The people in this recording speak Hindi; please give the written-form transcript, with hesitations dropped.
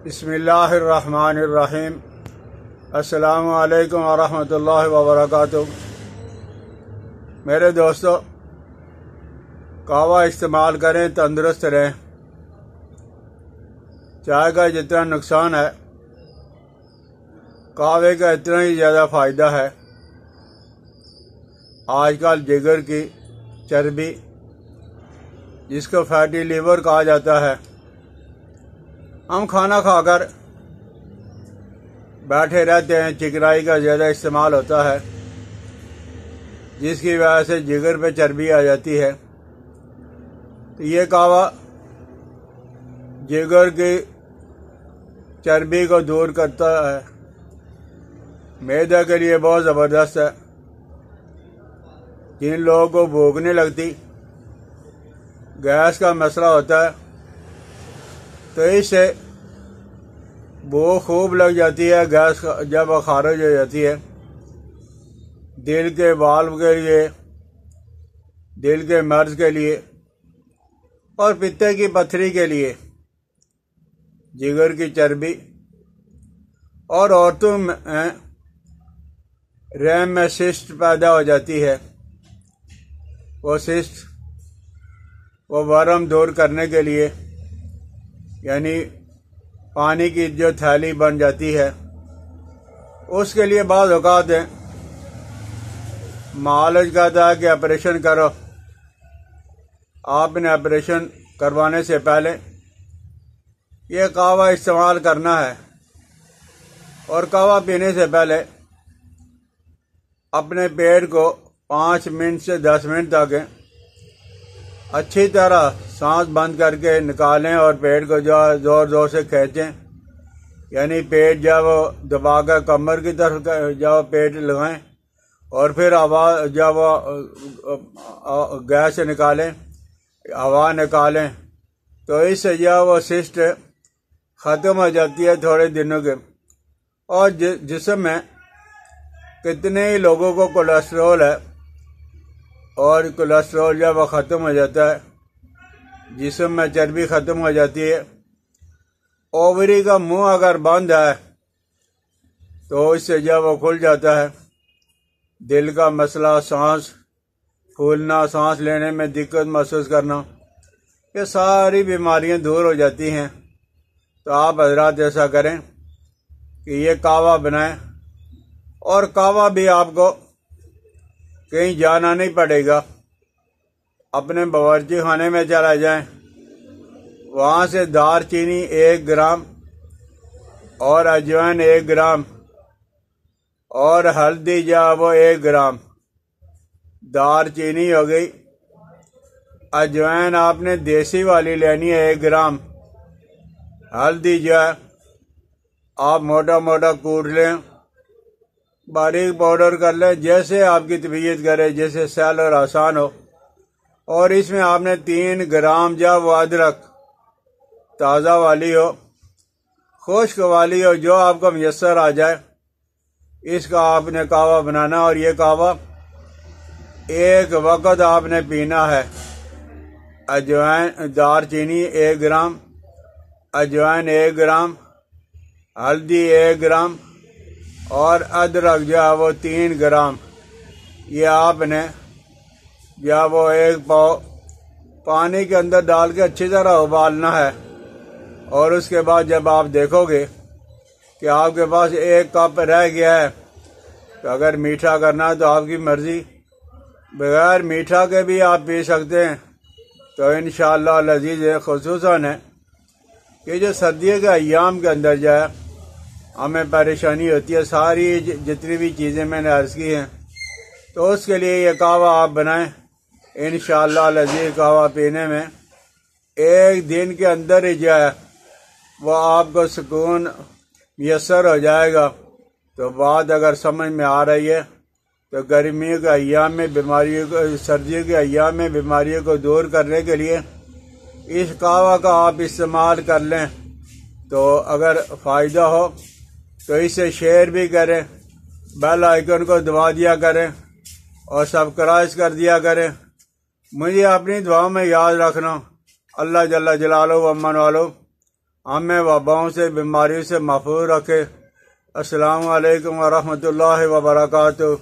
बिस्मिल्लाहिर्रहमानिर्रहीम। अस्सलामु अलैकुम वरहमतुल्लाहि वबरकातुहू। मेरे दोस्तों, कहवा इस्तेमाल करें, तंदुरुस्त रहें। चाय का जितना नुकसान है, कहवे का इतना ही ज़्यादा फ़ायदा है। आजकल जिगर की चर्बी, जिसको फैटी लीवर कहा जाता है, हम खाना खाकर बैठे रहते हैं, चिकनाई का ज़्यादा इस्तेमाल होता है, जिसकी वजह से जिगर पे चर्बी आ जाती है। तो ये कहवा जिगर की चर्बी को दूर करता है। मैदा के लिए बहुत ज़बरदस्त है। जिन लोगों को भूख नहीं लगती, गैस का मसला होता है, तो इससे भूख खूब लग जाती है। गैस जब खारिज हो जाती है, दिल के वाल्व के लिए, दिल के मर्ज के लिए और पित्ते की पथरी के लिए जिगर की चर्बी। और औरतों में रहम में सिस्ट पैदा हो जाती है। वो सिस्ट, वो वर्म दूर करने के लिए, यानी पानी की जो थैली बन जाती है, उसके लिए बाज़ औक़ात है मालिज कहता है कि ऑपरेशन करो। आपने ऑपरेशन करवाने से पहले ये कहवा इस्तेमाल करना है। और कहवा पीने से पहले अपने पेट को 5 मिनट से 10 मिनट तक अच्छी तरह सांस बंद करके निकालें और पेट को जो ज़ोर ज़ोर से खींचें, यानी पेट जब दबाकर कमर की तरफ जब पेट लगाएं और फिर हवा जब गैस से निकालें, हवा निकालें, तो इससे जो वो सिस्ट ख़त्म हो जाती है थोड़े दिनों के। और जिस्म में कितने ही लोगों को कोलेस्ट्रॉल है, और कोलेस्ट्रॉल जब वो ख़त्म हो जाता है, जिस्म में चर्बी ख़त्म हो जाती है। ओवरी का मुंह अगर बंद है तो इससे जब वो खुल जाता है, दिल का मसला, सांस फूलना, सांस लेने में दिक्कत महसूस करना, ये सारी बीमारियां दूर हो जाती हैं। तो आप हजरात ऐसा करें कि ये कहवा बनाएं। और कहवा भी आपको कहीं जाना नहीं पड़ेगा। अपने बावर्ची खाने में चला जाएं, वहाँ से दालचीनी 1 ग्राम और अजवाइन 1 ग्राम और हल्दी जो वो 1 ग्राम। दालचीनी हो गई, अजवाइन आपने देसी वाली लेनी है 1 ग्राम। हल्दी जो है आप मोटा मोटा कूट लें, बारीक पाउडर कर लें, जैसे आपकी तबीयत करे, जैसे सहल और आसान हो। और इसमें आपने 3 ग्राम जब अदरक, ताज़ा वाली हो, खुश्क वाली हो, जो आपको मुयस्सर आ जाए, इसका आपने कहवा बनाना। और ये कहवा एक वक्त आपने पीना है। अजवाइन, दालचीनी 1 ग्राम, अजवाइन 1 ग्राम, हल्दी 1 ग्राम और अदरक जो है वो 3 ग्राम। ये आपने या वो 1 पाव पानी के अंदर डाल के अच्छी तरह उबालना है। और उसके बाद जब आप देखोगे कि आपके पास 1 कप रह गया है, तो अगर मीठा करना है तो आपकी मर्जी, बगैर मीठा के भी आप पी सकते हैं। तो इंशाअल्लाह लजीज है। खुसूसन है कि जो सर्दियों के अय्याम के अंदर जो है हमें परेशानी होती है, सारी जितनी भी चीज़ें मैंने अर्ज़ की हैं, तो उसके लिए ये कहवा आप बनाएं। इंशाअल्लाह लजीज कहवा पीने में 1 दिन के अंदर ही जो है वो आपको सुकून मुयस्सर हो जाएगा। तो बात अगर समझ में आ रही है, तो गर्मियों के अय्याम में बीमारियों को, सर्दियों के अय्याम में बीमारियों को दूर करने के लिए इस कहवा का आप इस्तेमाल कर लें। तो अगर फ़ायदा हो तो इसे शेयर भी करें, बेल आइकन को दबा दिया करें और सब्सक्राइब कर दिया करें। मुझे अपनी दुआ में याद रखना। अल्लाह जल्ला जलालो व अम्मन वालो। हमें वबाओं से बीमारियों से महफूज रखे। अस्सलामु अलैकुम व रहमतुल्लाहि व बरकातुहू।